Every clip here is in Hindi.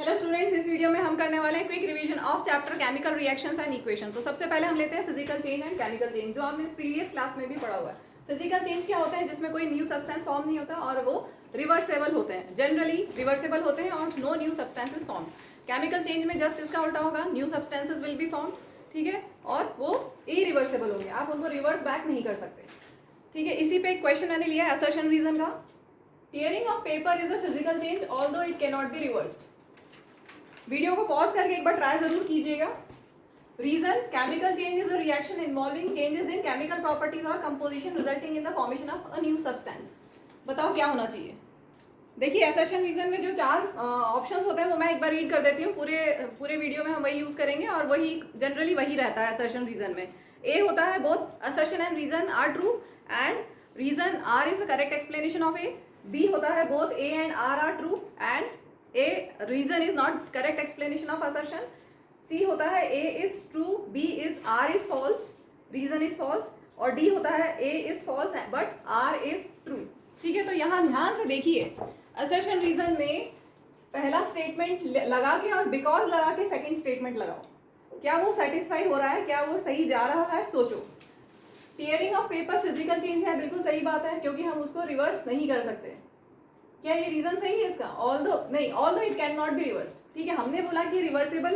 हेलो स्टूडेंट्स, इस वीडियो में हम करने वाले हैं quick revision of chapter chemical reactions and equation. तो सबसे पहले हम लेते हैं physical change and chemical change, जो आपने प्रीवियस क्लास में भी पढ़ा हुआ है। फिजिकल चेंज क्या होता है? जिसमें कोई न्यू सब्सटेंस फॉर्म नहीं होता और वो रिवर्सेबल होते हैं, जनरली रिवर्सेबल होते हैं और no new substances form. Chemical change में जस्ट इसका उल्टा होगा, new substances will be form, ठीक है, और वो इरिवर्सेबल होंगे, आप उनको रिवर्स बैक नहीं कर सकते, ठीक है। इसी पे एक क्वेश्चन मैंने लिया है असर्शन रीजन का। Tearing of paper is a physical change although it can not be reversed. Video को पॉज करके एक बार ट्राई जरूर कीजिएगा। Reason, chemical change is a reaction involving changes in chemical properties और composition resulting in the formation of a new substance. बताओ क्या होना चाहिए। देखिए, असर्शन रीजन में जो चार ऑप्शंस होते हैं वो मैं एक बार रीड कर देती हूँ। पूरे वीडियो में हम वही यूज करेंगे और वही जनरली वही रहता है असर्शन रीजन में। ए होता है both assertion and reason are true and reason R is a correct explanation of A. B होता है both A and R true and A reason is not correct explanation of assertion. C होता है A is true, B is R is false, reason is false, और D होता है A is false but R is true। ठीक है, तो यहाँ ध्यान से देखिए, assertion reason में पहला स्टेटमेंट लगा के और बिकॉज लगा के सेकेंड स्टेटमेंट लगाओ। क्या वो सेटिस्फाई हो रहा है? क्या वो सही जा रहा है? सोचो। Tearing of paper physical change है, बिल्कुल सही बात है, क्योंकि हम उसको रिवर्स नहीं कर सकते। क्या ये रीजन सही है इसका? Although it can not be reversed. ठीक है, हमने बोला कि रिवर्सेबल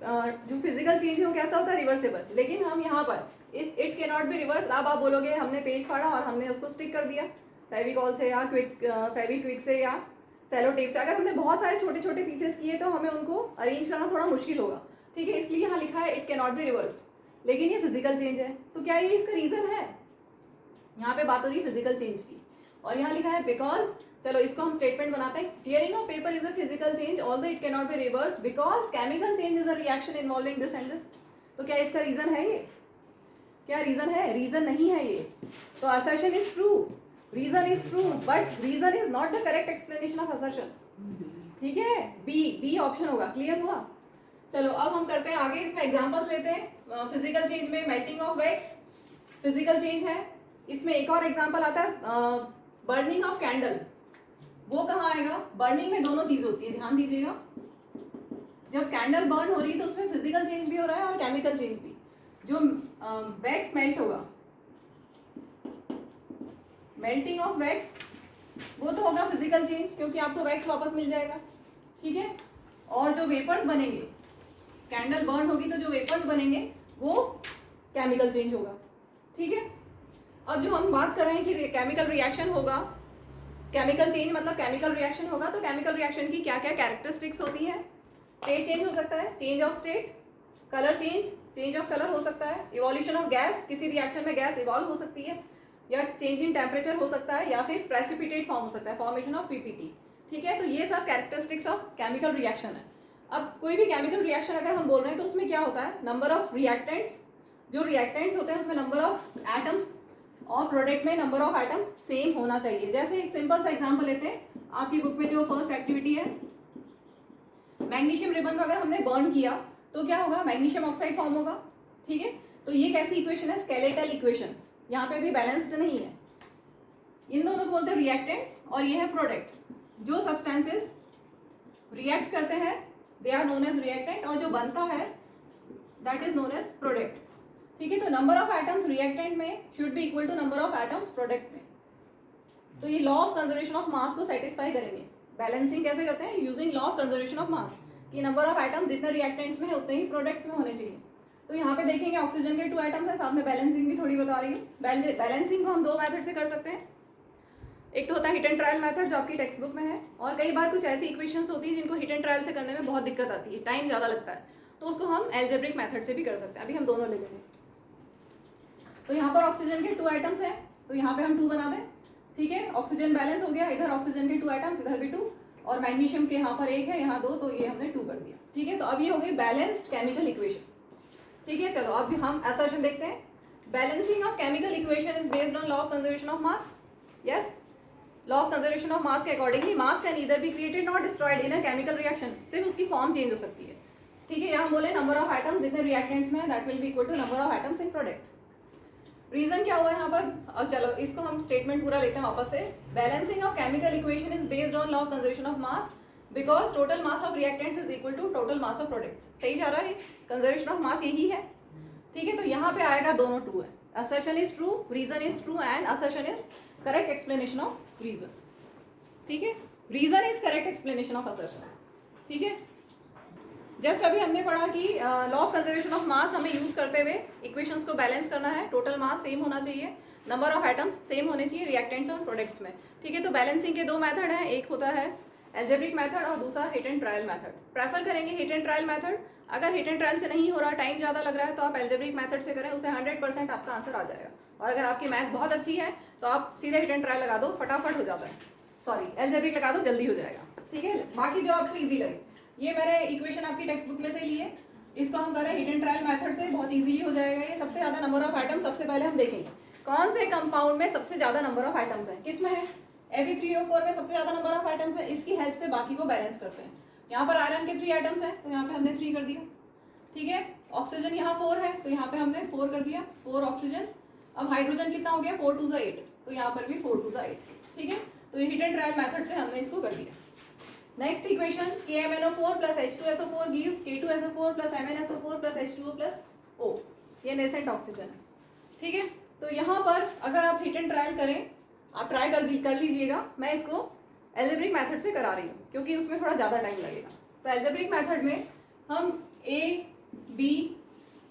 जो फिजिकल चेंज है वो कैसा होता है? रिवर्सेबल। लेकिन हम यहाँ पर it can not be reverse. अब आप बोलोगे हमने पेज फाड़ा और हमने उसको स्टिक कर दिया फेविकॉल से या फेविक्विक से या सेलो टेप से। अगर हमने बहुत सारे छोटे छोटे पीसेस किए तो हमें उनको अरेंज करना थोड़ा मुश्किल होगा, ठीक है। इसलिए यहाँ लिखा है it can not be reversed, लेकिन ये फिजिकल चेंज है, तो क्या ये इसका रीजन है? यहाँ पे बात हो रही है फिजिकल चेंज की, और यहाँ लिखा है बिकॉज। चलो इसको हम स्टेटमेंट बनाते हैं। Tearing of paper is a physical change although it can not be reversed because chemical change is a reaction involving this and this. तो क्या इसका रीजन है ये? क्या रीजन है? रीजन नहीं है ये। तो assertion is true, reason is true, but reason is not the correct explanation of assertion. ठीक है, बी ऑप्शन होगा। क्लियर हुआ? चलो अब हम करते हैं आगे, इसमें एग्जाम्पल्स लेते हैं। फिजिकल चेंज में melting of wax physical change है। इसमें एक और एग्जाम्पल आता है बर्निंग ऑफ कैंडल। वो कहाँ आएगा? बर्निंग में दोनों चीज होती है, ध्यान दीजिएगा। जब कैंडल बर्न हो रही है तो उसमें फिजिकल चेंज भी हो रहा है और केमिकल चेंज भी। जो वैक्स मेल्ट होगा, मेल्टिंग ऑफ वैक्स, वो तो होगा फिजिकल चेंज, क्योंकि आपको वैक्स वापस मिल जाएगा, ठीक है। और जो वेपर्स बनेंगे, कैंडल बर्न होगी तो जो वेपर्स बनेंगे वो केमिकल चेंज होगा, ठीक है। अब जो हम बात कर रहे हैं कि केमिकल रिएक्शन होगा, केमिकल चेंज मतलब केमिकल रिएक्शन होगा, तो केमिकल रिएक्शन की क्या क्या कैरेक्टरिस्टिक्स होती है? स्टेट चेंज हो सकता है, change of state, colour change of colour हो सकता है, इवोल्यूशन ऑफ गैस, किसी रिएक्शन में गैस इवॉल्व हो सकती है, या चेंज इन टेम्परेचर हो सकता है, या फिर प्रेसिपिटेट फॉर्म हो सकता है, फॉर्मेशन ऑफ पीपीटी, ठीक है। तो ये सब कैरेक्टरिस्टिक्स ऑफ केमिकल रिएक्शन है। अब कोई भी केमिकल रिएक्शन अगर हम बोल रहे हैं तो उसमें क्या होता है? नंबर ऑफ रिएक्टेंट्स, जो रिएक्टेंट्स होते हैं उसमें नंबर ऑफ एटम्स, और प्रोडक्ट में नंबर ऑफ आइटम्स सेम होना चाहिए। जैसे एक सिंपल सा एग्जांपल लेते हैं, आपकी बुक में जो फर्स्ट एक्टिविटी है, मैग्नीशियम रिबन अगर हमने बर्न किया तो क्या होगा? मैग्नीशियम ऑक्साइड फॉर्म होगा, ठीक है। तो ये कैसी इक्वेशन है? Skeletal equation. यहाँ पे भी बैलेंस्ड नहीं है। इन दोनों को बोलते हैं रिएक्टेंट्स और ये है प्रोडक्ट। जो सब्सटेंसेस रिएक्ट करते हैं they are known as reactant, और जो बनता है that is known as product, ठीक है। तो नंबर ऑफ एटम्स रिएक्टेंट में should be equal to number of atoms product में। तो ये law of conservation of mass को सेटिस्फाई करेंगे। बैलेंसिंग कैसे करते हैं? Using law of conservation of mass, कि नंबर ऑफ एटम्स जितने रिएक्टेंट्स में है उतने ही प्रोडक्ट्स में होने चाहिए। तो यहाँ पे देखेंगे ऑक्सीजन के 2 एटम्स है, साथ में बैलेंसिंग भी थोड़ी बता रही हूँ। बैलेंसिंग को हम 2 मेथड से कर सकते हैं। एक तो होता है हिट एंड ट्रायल मेथड, जो आपकी टेक्स्ट बुक में है, और कई बार कुछ ऐसी इक्वेशंस होती है जिनको हिट एंड ट्रायल से करने में बहुत दिक्कत आती है, टाइम ज़्यादा लगता है, तो उसको हम एल्जेब्रिक मेथड से भी कर सकते हैं। अभी हम दोनों ले लेंगे। तो यहाँ पर ऑक्सीजन के 2 एटम्स हैं, तो यहाँ पे हम 2 बना दें, ठीक है। ऑक्सीजन बैलेंस हो गया, इधर ऑक्सीजन के 2 एटम्स, इधर भी 2, और मैग्नीशियम के यहाँ पर 1 है, यहाँ 2, तो ये हमने 2 कर दिया, ठीक है। तो अब ये हो गई बैलेंस्ड केमिकल इक्वेशन, ठीक है। चलो अब हम असर्शन देखते हैं। Balancing of chemical equation is based on law of conservation of mass. Yes, law of conservation of mass के accordingly mass can either be created not destroyed in a chemical reaction. सिर्फ उसकी फॉर्म चेंज हो सकती है, ठीक है। यहाँ बोले नंबर ऑफ एटम्स जितने रिएक्टेंट्स में that will be equal to number of atoms in product. Reason क्या हुआ यहाँ पर? अब चलो इसको हम स्टेटमेंट पूरा लेते हैं वापस से। Balancing of chemical equation is based on law of conservation of mass because total mass of reactants is equal to total mass of products. सही जा रहा है, कंजर्वेशन ऑफ मास यही है, ठीक है। तो यहाँ पे आएगा दोनों ट्रू है, assertion is true, reason is true and assertion is correct explanation of reason, ठीक है। Reason is correct explanation of assertion, ठीक है। जस्ट अभी हमने पढ़ा कि law of conservation of mass हमें यूज करते हुए इक्वेशंस को बैलेंस करना है। टोटल मास सेम होना चाहिए, नंबर ऑफ एटम्स सेम होने चाहिए रिएक्टेंट्स और प्रोडक्ट्स में, ठीक है। तो बैलेंसिंग के दो मेथड हैं, एक होता है एल्जेब्रिक मेथड और दूसरा hit and trial method. Prefer करेंगे हिट एंड ट्रायल मेथड। अगर हिट एंड ट्रायल से नहीं हो रहा, टाइम ज़्यादा लग रहा है, तो आप एल्जेब्रिक मेथड से करें, उससे 100% आपका आंसर आ जाएगा। और अगर आपकी मैथ्स बहुत अच्छी है तो आप सीधे हिट एंड ट्रायल लगा दो, फटाफट हो जाता है। सॉरी, एल्जेब्रिक लगा दो, जल्दी हो जाएगा, ठीक है। बाकी जो आपको ईजी लगे, ये मैंने इक्वेशन आपकी टेक्स्ट बुक में से ली है, इसको हम करें हिट एंड ट्रायल मेथड से, बहुत ईजिली हो जाएगा ये। सबसे ज़्यादा नंबर ऑफ आइटम सबसे पहले हम देखेंगे कौन से कंपाउंड में सबसे ज़्यादा नंबर ऑफ आइटम्स हैं, किस में है, Fe3O4 में सबसे ज़्यादा नंबर ऑफ आइटम्स है। इसकी हेल्प से बाकी को बैलेंस करते हैं। यहाँ पर आयरन के 3 आइटम्स हैं, तो यहाँ पे हमने 3 कर दिया, ठीक है। ऑक्सीजन यहाँ 4 है, तो यहाँ पे हमने 4 कर दिया, 4 ऑक्सीजन। अब हाइड्रोजन कितना हो गया, 4 2 ज़ा 8, तो यहाँ पर भी 4 2 ज़ा 8, ठीक है। तो ये हिट एंड ट्रायल मेथड से हमने इसको कर दिया। Next equation KMnO4 plus H2SO4 gives K2SO4 plus MnSO4 plus H2O plus O, ये नेसेंट ऑक्सीजन है, ठीक है। तो यहाँ पर अगर आप हिट एंड ट्रायल करें, आप ट्राई कर लीजिएगा। मैं इसको एल्जेब्रिक मेथड से करा रही हूँ क्योंकि उसमें थोड़ा ज़्यादा टाइम लगेगा। तो एल्जेब्रिक मेथड में हम A B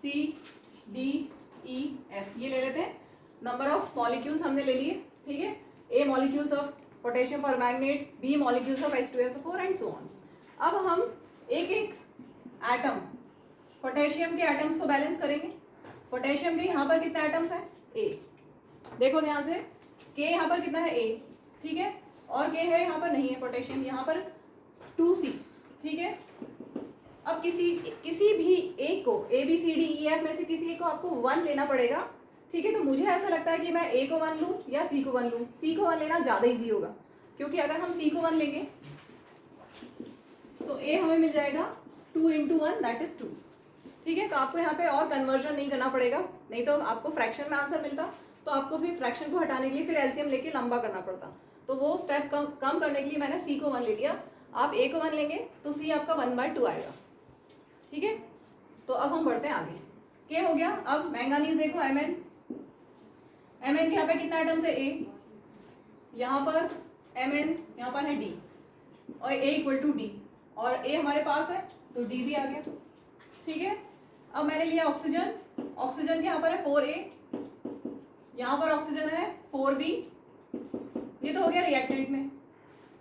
C D E F ये ले लेते हैं। नंबर ऑफ मॉलिक्यूल्स हमने ले लिए, ठीक है। A molecules of potassium permanganate, B molecules of H2SO4 and so on. अब हम एक एक एटम पोटेशियम के एटम्स को बैलेंस करेंगे। पोटेशियम के यहाँ पर कितने एटम्स हैं, A, देखो ध्यान से, K यहाँ पर कितना है, A, ठीक है। और K है यहाँ पर नहीं है पोटेशियम, यहाँ पर 2C, ठीक है। अब किसी भी एक को ABCDEF में से किसी एक को आपको 1 लेना पड़ेगा, ठीक है। तो मुझे ऐसा लगता है कि मैं A को 1 लूँ या C को 1 लूँ। C को 1 लेना ज़्यादा इजी होगा, क्योंकि अगर हम C को 1 लेंगे तो A हमें मिल जाएगा 2 × 1 दैट इज 2, ठीक है। तो आपको यहाँ पे और कन्वर्जन नहीं करना पड़ेगा, नहीं तो आपको फ्रैक्शन में आंसर मिलता, तो आपको फिर फ्रैक्शन को हटाने के लिए फिर एलसीएम लेके लंबा करना पड़ता। तो वो स्टेप कम करने के लिए मैंने C को 1 ले लिया। आप A को 1 लेंगे तो C आपका 1/2 आएगा, ठीक है। तो अब हम बढ़ते हैं आगे, क्या हो गया। अब मैंगानीज देखो, Mn के यहाँ पे कितना आइटम्स है, A, यहाँ पर Mn, यहाँ पर है D, और A = D, और A हमारे पास है तो D भी आ गया, ठीक है। अब मैंने लिया ऑक्सीजन, ऑक्सीजन के यहाँ पर है 4A, यहाँ पर ऑक्सीजन है 4B, ये तो हो गया रिएक्टेंट में,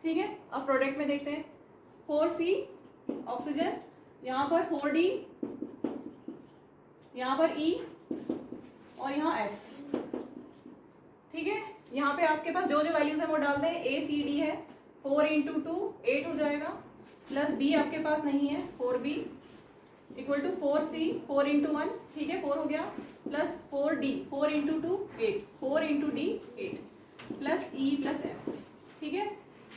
ठीक है। अब प्रोडक्ट में देखते हैं, 4C ऑक्सीजन, यहाँ पर 4D, यहाँ पर E और यहाँ F, ठीक है। यहाँ पे आपके पास जो जो वैल्यूज है वो डाल दें। A C D है, 4 × 2 8 हो जाएगा, प्लस B आपके पास नहीं है 4B = 4C 4 × 1, ठीक है, 4 हो गया, plus 4D 4 × 2 8, 4 × D 8, plus E plus F, ठीक है।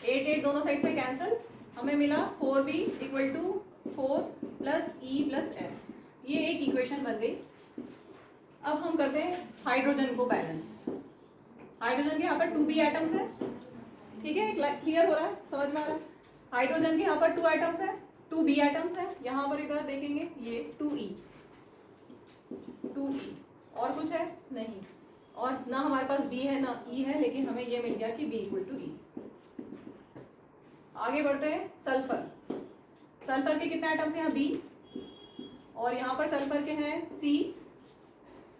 8 8 दोनों साइड से कैंसिल, हमें मिला 4B = 4 plus E plus F। ये एक इक्वेशन बन गई। अब हम करते हैं हाइड्रोजन को बैलेंस। हाइड्रोजन के यहाँ पर 2B एटम्स है, ठीक है, क्लियर हो रहा है, समझ में आ रहा है। हाइड्रोजन के यहाँ पर 2 एटम्स है, 2B एटम्स है, यहाँ पर इधर देखेंगे ये 2E, और कुछ है नहीं, और ना हमारे पास B है ना E है, लेकिन हमें ये मिल गया कि B = E। आगे बढ़ते हैं, सल्फर। सल्फर के कितने एटम्स हैं, यहाँ B, और यहाँ पर सल्फर के हैं C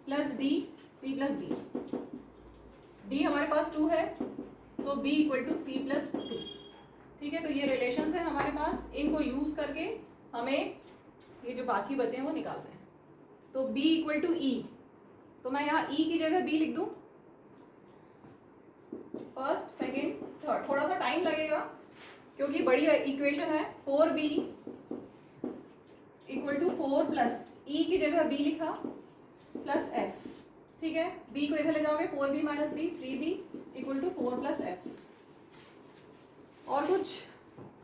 + D, C + D, D हमारे पास 2 है, सो B = C + 2, ठीक है। तो ये रिलेशंस है हमारे पास, इनको यूज करके हमें ये जो बाकी बचे हैं वो निकालने हैं। तो B = E, तो मैं यहाँ E की जगह B लिख दूँ, फर्स्ट सेकेंड थर्ड, थोड़ा सा टाइम लगेगा क्योंकि बड़ी इक्वेशन है। 4B = 4 प्लस E की जगह B लिखा प्लस F, ठीक है। B को इधर ले जाओगे, 4B - B 3B = 4 + F। और कुछ,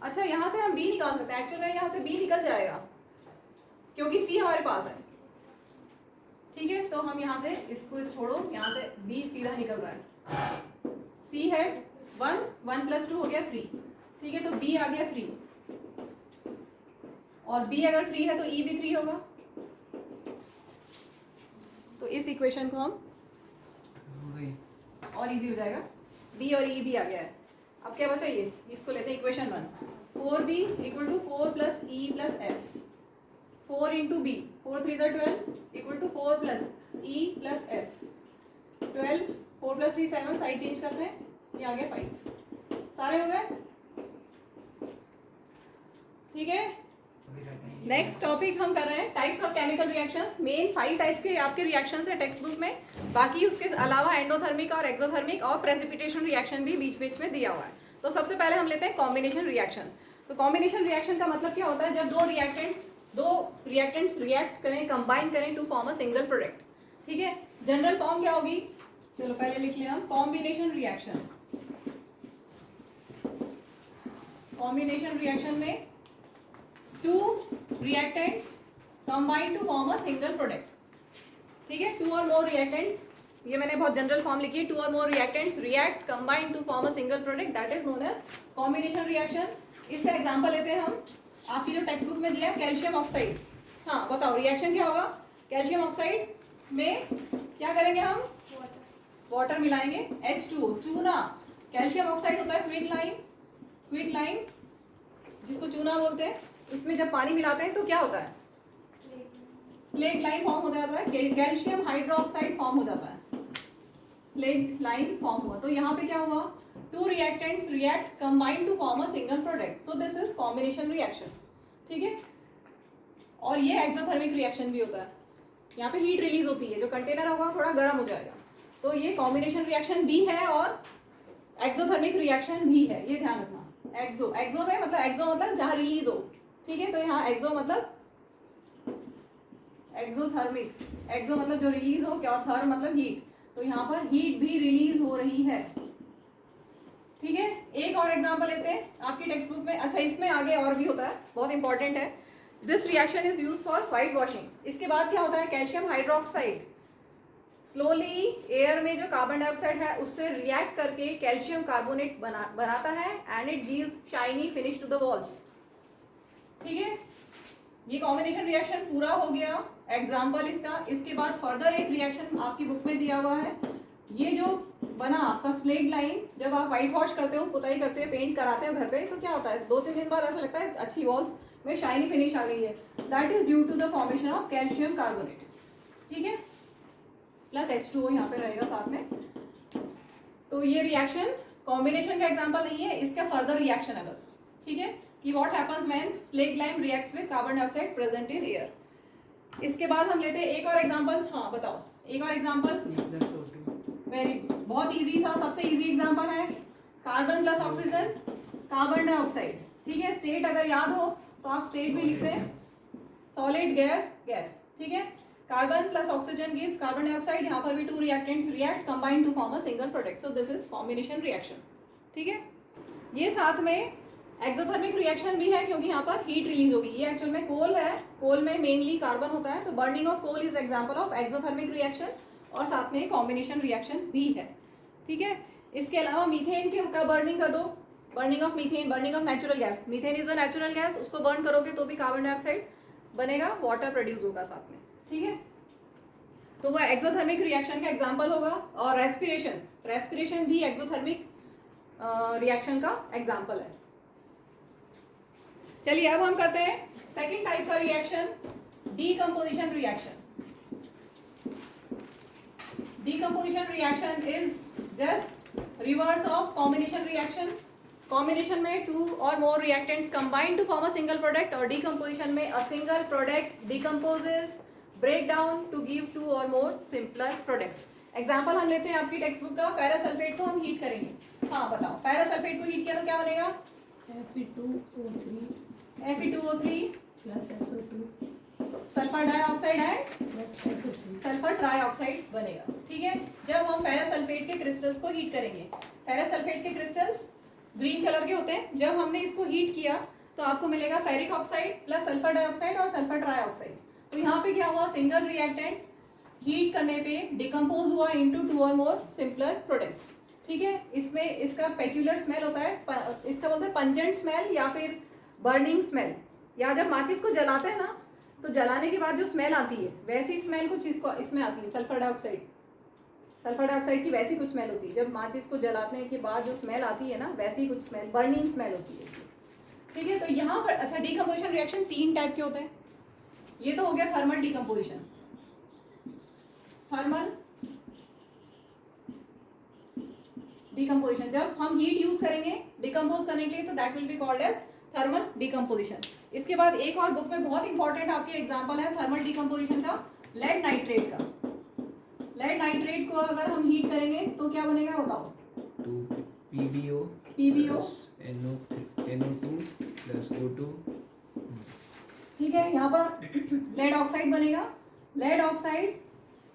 अच्छा यहाँ से हम B निकाल सकते हैं, एक्चुअल में यहाँ से B निकल जाएगा क्योंकि C हमारे पास है, ठीक है। तो हम यहाँ से इसको छोड़ो, यहाँ से B सीधा निकल रहा है। C है 1 + 2 हो गया 3, ठीक है। तो B आ गया 3, और B अगर 3 है तो E भी 3 होगा। तो इस इक्वेशन को हम और इजी हो जाएगा, B और E भी आ गया है। अब क्या बचा, ये इसको लेते हैं equation 1, 4B equal to 4 plus E plus F, 4 into B, 4 3 12 equal to 4 plus E plus F, 12, 4 plus 3 7, side change करते हैं, ये आ गया 5। सारे हो गए, ठीक है। नेक्स्ट टॉपिक हम कर रहे हैं types of chemical reactions. Main 5 types के आपके रिएक्शंस है टेक्स्ट बुक में, बाकी उसके अलावा एंडोथर्मिक और एक्सोथर्मिक और प्रेसिपिटेशन रिएक्शन भी बीच बीच में दिया हुआ है। तो सबसे पहले हम लेते हैं कॉम्बिनेशन रिएक्शन। तो कॉम्बिनेशन रिएक्शन का मतलब क्या होता है, जब दो रिएक्टेंट्स रिएक्ट करें, कंबाइन करें to form a single product, ठीक है। जनरल फॉर्म क्या होगी, चलो पहले लिख लिया हम, कॉम्बिनेशन रिएक्शन। कॉम्बिनेशन रिएक्शन में two reactants combine to form a single product, ठीक है। टू और मोर रिएक्टेंट्स, ये मैंने बहुत जनरल फॉर्म लिखी है, टू और more reactants react combine to form a single product, that is known as combination reaction. इसका एग्जांपल लेते हैं हम, आपकी जो टेक्स्ट बुक में दिया है कैल्शियम ऑक्साइड। हाँ बताओ रिएक्शन क्या होगा, कैल्शियम ऑक्साइड में क्या करेंगे हम, वाटर मिलाएंगे, H2O, चूना। कैल्शियम ऑक्साइड होता है क्विक लाइम जिसको चूना बोलते हैं। इसमें जब पानी मिलाते हैं तो क्या होता है, स्लेट लाइम फॉर्म हो जाता है, कैल्शियम हाइड्रोक्साइड फॉर्म हो जाता है, स्लेट लाइम फॉर्म हुआ। तो यहाँ पे क्या हुआ, two reactants react combine to form a single product, so this is combination reaction, ठीक है। और ये एक्सोथर्मिक रिएक्शन भी होता है, यहाँ पे हीट रिलीज होती है, जो कंटेनर होगा थोड़ा गर्म हो जाएगा। तो ये कॉम्बिनेशन रिएक्शन भी है और एक्सोथर्मिक रिएक्शन भी है, ये ध्यान रखना। एक्सो में मतलब एक्सो मतलब जहाँ रिलीज हो, ठीक है। तो यहाँ एक्सो मतलब एक्सोथर्मिक, एक्सो मतलब जो रिलीज हो, क्या, और थर्म मतलब हीट, तो यहाँ पर हीट भी रिलीज हो रही है, ठीक है। एक और एग्जांपल लेते हैं आपकी टेक्स्ट बुक में, अच्छा इसमें आगे और भी होता है, बहुत इंपॉर्टेंट है। This reaction is use for white washing. इसके बाद क्या होता है, कैल्शियम हाइड्रोक्साइड स्लोली एयर में जो कार्बन डाइऑक्साइड है उससे रिएक्ट करके कैल्शियम कार्बोनेट बनाता है and it gives shiny finish to the walls, ठीक है। ये कॉम्बिनेशन रिएक्शन पूरा हो गया, एग्जाम्पल इसका। इसके बाद फर्दर एक रिएक्शन आपकी बुक में दिया हुआ है, ये जो बना आपका स्लेट लाइन, जब आप व्हाइट वॉश करते हो, पुताई करते हो, पेंट कराते हो घर पे, तो क्या होता है 2-3 दिन बाद ऐसा लगता है अच्छी वॉल्स में शाइनी फिनिश आ गई है, that is due to the formation of calcium carbonate, ठीक है, प्लस H2O यहाँ पे रहेगा साथ में। तो ये रिएक्शन कॉम्बिनेशन का एग्जांपल नहीं है, इसका फर्दर रिएक्शन है बस, ठीक है, कि what happens when slate lime reacts with carbon dioxide present in air. इसके बाद हम लेते हैं एक और एग्जांपल, हाँ बताओ एक और एग्जांपल। वेरी गुड, बहुत इजी सा, सबसे इजी एग्जांपल है carbon plus oxygen carbon dioxide, ठीक है। स्टेट अगर याद हो तो आप स्टेट भी लिखते हैं, सॉलिड गैस गैस, ठीक है। Carbon plus oxygen gives carbon dioxide, यहाँ पर भी two reactants react combine to form a single product, so this is combination reaction, ठीक है। ये साथ में एक्सोथर्मिक रिएक्शन भी है क्योंकि यहाँ पर हीट रिलीज होगी। ये एक्चुअल में कोल है, कोल में मेनली कार्बन होता है, तो burning of coal is example of exothermic reaction, और साथ में कॉम्बिनेशन रिएक्शन भी है, ठीक है। इसके अलावा मीथेन के का बर्निंग कर दो, burning of methane, burning of natural gas, methane is a natural gas, उसको बर्न करोगे तो भी कार्बन डाइऑक्साइड बनेगा, वाटर प्रोड्यूस होगा साथ में, ठीक है। तो वह एक्सोथर्मिक रिएक्शन का एग्जांपल होगा। और रेस्पिरेशन भी एक्सोथर्मिक रिएक्शन का एग्जांपल है। चलिए अब हम करते हैं सेकंड टाइप का reaction, decomposition reaction. Decomposition reaction is just reverse of combination reaction. Combination में two or more reactants combine to form a single product, और decomposition में a single product decomposes, break down to give two or more simpler products. Example हम लेते हैं आपकी टेक्स्ट बुक का, फेरस सल्फेट को हम हीट करेंगे। हाँ बताओ, फेरस सल्फेट को हीट किया तो क्या बनेगा, Fe2O3 plus SO2 sulphur dioxide and sulphur trioxide बनेगा, ठीक है। जब हम फेरस सल्फेट के क्रिस्टल्स को हीट करेंगे, फेरस सल्फेट के क्रिस्टल्स ग्रीन कलर के होते हैं, जब हमने इसको हीट किया तो आपको मिलेगा ferric oxide plus sulphur dioxide और सल्फर ट्राइऑक्साइड। तो यहाँ पे क्या हुआ, सिंगल रिएक्टेंट हीट करने पे डिकम्पोज हुआ इनटू टू और मोर सिंपलर प्रोडक्ट्स, ठीक है। इसमें इसका पेक्यूलर स्मेल होता है, इसका बोलते हैं पंजेंट स्मेल या फिर बर्निंग स्मेल, या जब माचिस को जलाते हैं ना तो जलाने के बाद जो स्मेल आती है वैसी स्मेल कुछ इसको इसमें आती है, सल्फर डाइऑक्साइड की वैसी कुछ स्मेल होती है। जब माचिस को जलाने के बाद जो स्मेल आती है ना वैसी कुछ स्मेल, बर्निंग स्मेल होती है। ठीक है, तो यहाँ पर अच्छा डीकम्पोजिशन रिएक्शन 3 टाइप के होते हैं। ये तो हो गया थर्मल डीकम्पोजिशन। थर्मल डीकम्पोजिशन, जब हम हीट यूज करेंगे डिकम्पोज करने के लिए तो that will be called as thermal decomposition. इसके बाद एक और बुक में बहुत इंपॉर्टेंट आपके एग्जांपल है थर्मल डीकम्पोजिशन का, लेड नाइट्रेट का। लेड नाइट्रेट को अगर हम हीट करेंगे तो क्या बनेगा बताओ? 2 PbO NO2 + O2। ठीक है, यहाँ पर लेड ऑक्साइड बनेगा। लेड ऑक्साइड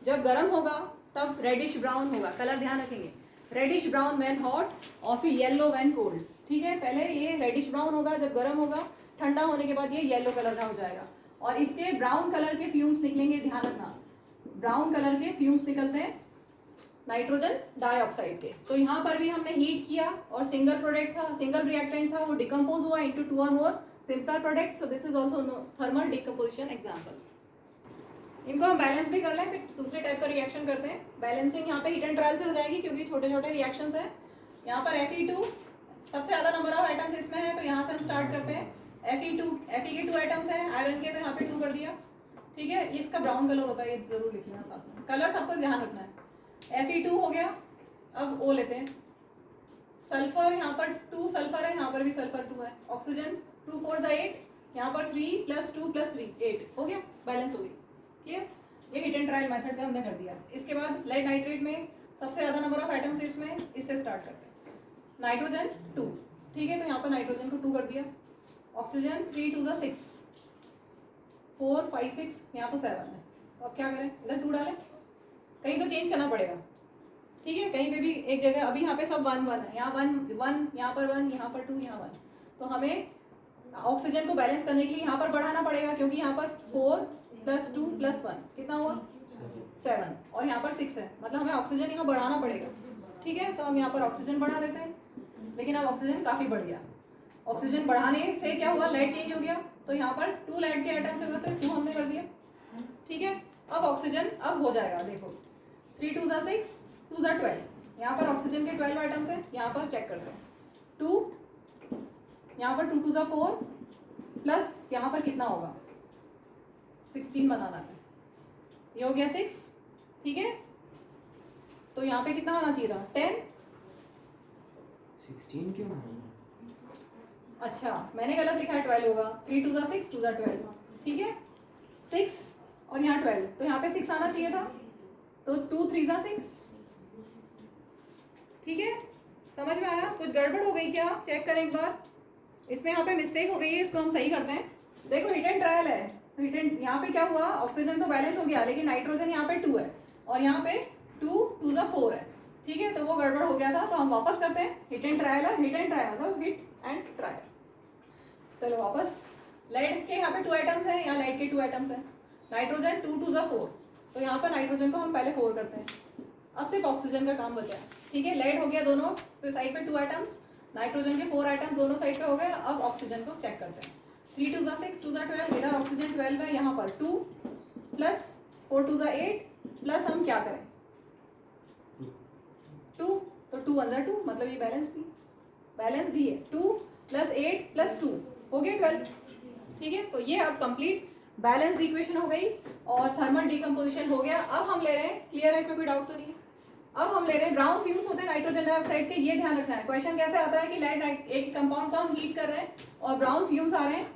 जब गर्म होगा तब रेडिश ब्राउन होगा, कलर ध्यान रखेंगे, रेडिश ब्राउन व्हेन हॉट और फिर येलो व्हेन कोल्ड। ठीक है, पहले ये रेडिश ब्राउन होगा जब गर्म होगा, ठंडा होने के बाद ये येलो कलर का हो जाएगा और इसके ब्राउन कलर के फ्यूम्स निकलेंगे, ध्यान रखना ब्राउन कलर के फ्यूम्स निकलते हैं नाइट्रोजन डाइऑक्साइड के। तो यहाँ पर भी हमने हीट किया और सिंगल प्रोडक्ट था, सिंगल रिएक्टेंट था, वो डिकम्पोज हुआ इनटू 2 और more simple product. So this is also thermal decomposition example. इनको हम बैलेंस भी कर लें, फिर दूसरे टाइप का रिएक्शन करते हैं। बैलेंसिंग यहाँ पे हीट एंड ट्रायल से हो जाएगी क्योंकि छोटे छोटे रिएक्शंस हैं। यहाँ पर Fe2 सबसे ज़्यादा नंबर ऑफ आइटम्स इसमें है, तो यहाँ से हम स्टार्ट करते हैं। Fe के 2 आइटम्स हैं, आयरन के तो यहाँ पे 2 कर दिया। ठीक है, इसका ब्राउन कलर होता है, ये जरूर लिख लेना साथ में, कलर सबको ध्यान रखना है। Fe2 हो गया, अब O लेते हैं। सल्फर यहाँ पर 2 सल्फर है, यहाँ पर भी सल्फर 2 है। ऑक्सीजन 2 4 8, यहाँ पर 3 + 2 + 3 8 हो गया, बैलेंस हो गई। क्लियर, ये हीट एंड ट्रायल मेथड से हमने कर दिया। इसके बाद लेड नाइट्रेट में सबसे ज़्यादा नंबर ऑफ आइटम्स इसमें, इससे स्टार्ट करते हैं। नाइट्रोजन 2, ठीक है, तो यहाँ पर नाइट्रोजन को 2 कर दिया। ऑक्सीजन 3 2 6, 4 5 6, यहाँ तो 7 है, तो अब क्या करें, इधर 2 डालें, कहीं तो चेंज करना पड़ेगा। ठीक है, कहीं पे भी एक जगह, अभी यहाँ पे सब 1 1 है, यहाँ 1 1, यहाँ पर 1, यहाँ पर 2, यहाँ 1, तो हमें ऑक्सीजन को बैलेंस करने के लिए यहाँ पर बढ़ाना पड़ेगा क्योंकि यहाँ पर 4 + 2 + 1 कितना हुआ 7 और यहाँ पर 6 है, मतलब हमें ऑक्सीजन यहाँ बढ़ाना पड़ेगा। ठीक है, तो हम यहाँ पर ऑक्सीजन बढ़ा देते हैं, लेकिन अब ऑक्सीजन काफ़ी बढ़ गया। ऑक्सीजन बढ़ाने से क्या हुआ, लेड चेंज हो गया, तो यहाँ पर 2 लेड के आइटम्स हो गए, 2 हमने कर दिया। ठीक है, अब ऑक्सीजन अब हो जाएगा, देखो 3 2 6 2 12, यहाँ पर ऑक्सीजन के 12 आइटम्स है, यहाँ पर चेक करते हैं 2, यहाँ पर 2 2 4 प्लस यहाँ पर कितना होगा 16 बनाना है, ये हो गया 6। ठीक है, तो यहाँ पे कितना होना चाहिए था 10। 16 क्यों बनाना? अच्छा, मैंने गलत लिखा है, 12 होगा, 3 2 6 2 12। ठीक है, 6 और यहाँ 12, तो यहाँ पे 6 आना चाहिए था, तो 2 3 6। ठीक है, समझ में आया? कुछ गड़बड़ हो गई क्या, चेक करें एक बार, इसमें यहाँ पे मिस्टेक हो गई है, इसको हम सही करते हैं। देखो हीट एंड ट्रायल है, तो हीट एंड यहाँ पे क्या हुआ, ऑक्सीजन तो बैलेंस हो गया, लेकिन नाइट्रोजन यहाँ पे 2 है और यहाँ पे 2 2 4 है। ठीक है, तो वो गड़बड़ हो गया था, तो हम वापस करते हैं। हिट एंड ट्रायल है, हिट एंड ट्रायल मतलब हिट एंड ट्रायल। चलो वापस, लेड के यहाँ पे 2 आइटम्स हैं, यहाँ लेड के 2 आइटम्स हैं, नाइट्रोजन 2 2 4, तो यहाँ पर नाइट्रोजन को हम पहले 4 करते हैं, अब सिर्फ ऑक्सीजन का काम बचा है। ठीक है, लेड हो गया दोनों तो साइड पे 2 आइटम्स, नाइट्रोजन के 4 आइटम्स दोनों साइड पे हो गए। अब ऑक्सीजन को चेक करते हैं, 3 2 6 2 12, इधर ऑक्सीजन 12 है, यहाँ पर 2 प्लस 4 2 8 प्लस हम क्या करें 2, तो 2 1 2, मतलब ये बैलेंस डी है, 2 + 8 + 2 हो गया 12। ठीक है, तो ये अब कंप्लीट बैलेंस इक्वेशन हो गई और थर्मल डीकम्पोजिशन हो गया। अब हम ले रहे हैं, क्लियर है, इसमें कोई डाउट तो नहीं है? अब हम ले रहे हैं ब्राउन फ्यूम्स होते हैं नाइट्रोजन डाइऑक्साइड के, ये ध्यान रखना है। क्वेश्चन कैसे आता है कि लेड एक कंपाउंड को हम हीट कर रहे हैं और ब्राउन फ्यूम्स आ रहे हैं,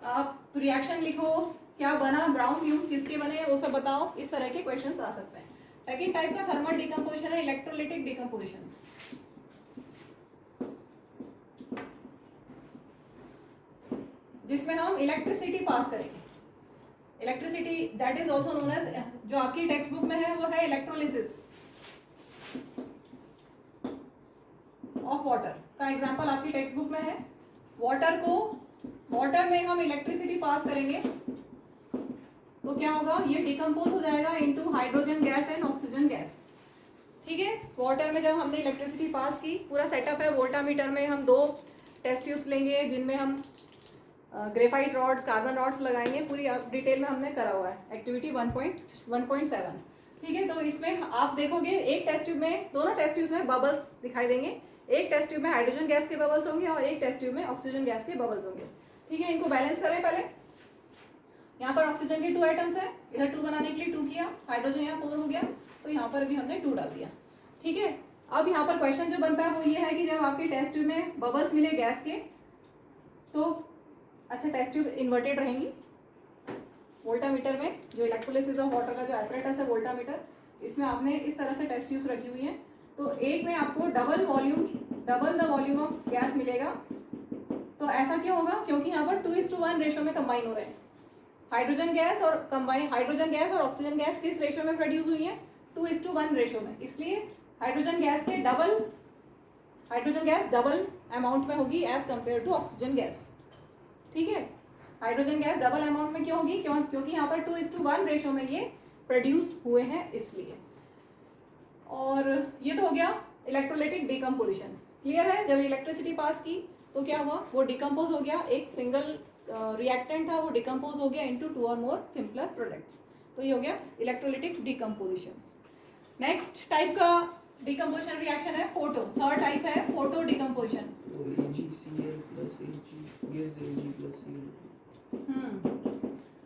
आप रिएक्शन लिखो, क्या बना, ब्राउन फ्यूम्स किसके बने, वो सब बताओ, इस तरह के क्वेश्चंस आ सकते हैं। सेकेंड टाइप का थर्मल डीकम्पोजिशन है इलेक्ट्रोलिटिक डीकम्पोजिशन, जिसमें हम इलेक्ट्रिसिटी पास करेंगे। Electricity that is also known as, जो आपकी टेक्स्ट बुक में है वो है इलेक्ट्रोलिसिस ऑफ वाटर का एग्जांपल आपकी टेक्स्ट बुक में है। वाटर में हम इलेक्ट्रिसिटी पास करेंगे तो क्या होगा, ये डिकम्पोज हो जाएगा into hydrogen gas and oxygen gas. ठीक है, वाटर में जब हमने इलेक्ट्रिसिटी पास की, पूरा सेटअप है, वोल्टामीटर में हम 2 टेस्ट ट्यूब्स लेंगे जिनमें हम ग्रेफाइट रॉड्स, कार्बन रॉड्स लगाएंगे, पूरी डिटेल में हमने करा हुआ है एक्टिविटी 1.7। ठीक है, तो इसमें आप देखोगे एक टेस्ट ट्यूब में, दोनों टेस्ट ट्यूब में बबल्स दिखाई देंगे। एक टेस्ट ट्यूब में हाइड्रोजन गैस के बबल्स होंगे और एक टेस्ट ट्यूब में ऑक्सीजन गैस के बबल्स होंगे। ठीक है, इनको बैलेंस करें पहले। यहाँ पर ऑक्सीजन के 2 आइटम्स है, इधर 2 बनाने के लिए 2 किया, हाइड्रोजन यहाँ 4 हो गया, तो यहाँ पर भी हमने 2 डाल दिया। ठीक है, अब यहाँ पर क्वेश्चन जो बनता है वो ये है कि जब आपके टेस्ट ट्यूब में बबल्स मिले गैस के, तो अच्छा टेस्ट ट्यूब इन्वर्टेड रहेंगी। वोल्टामीटर में जो इलेक्ट्रोलिसिस ऑफ वाटर का जो एपरेटस है वोल्टामीटर, इसमें आपने इस तरह से टेस्ट ट्यूब रखी हुई है। तो एक में आपको double the volume of gas मिलेगा। तो ऐसा क्यों होगा? क्योंकि यहाँ पर 2:1 रेशो में कंबाइन हो रहे हैं। हाइड्रोजन गैस और ऑक्सीजन गैस किस रेशो में प्रोड्यूस हुई है? 2:1 रेशो में। इसलिए हाइड्रोजन गैस डबल अमाउंट में होगी as compare to oxygen gas. ठीक है, हाइड्रोजन गैस डबल अमाउंट में क्यों होगी? क्योंकि यहाँ पर 2:1 रेशो में ये प्रोड्यूस हुए हैं इसलिए। और ये तो हो गया इलेक्ट्रोलाइटिक डिकम्पोजिशन। क्लियर है? जब इलेक्ट्रिसिटी पास की तो क्या हुआ? वो डिकम्पोज हो गया, एक सिंगल रिएक्टेंट था वो डिकम्पोज हो गया इनटू 2 और मोर सिंपलर प्रोडक्ट्स। तो ये हो गया इलेक्ट्रोलाइटिक डिकम्पोजिशन। नेक्स्ट टाइप का डिकम्पोजिशन रिएक्शन है फोटो। थर्ड टाइप है photo decomposition.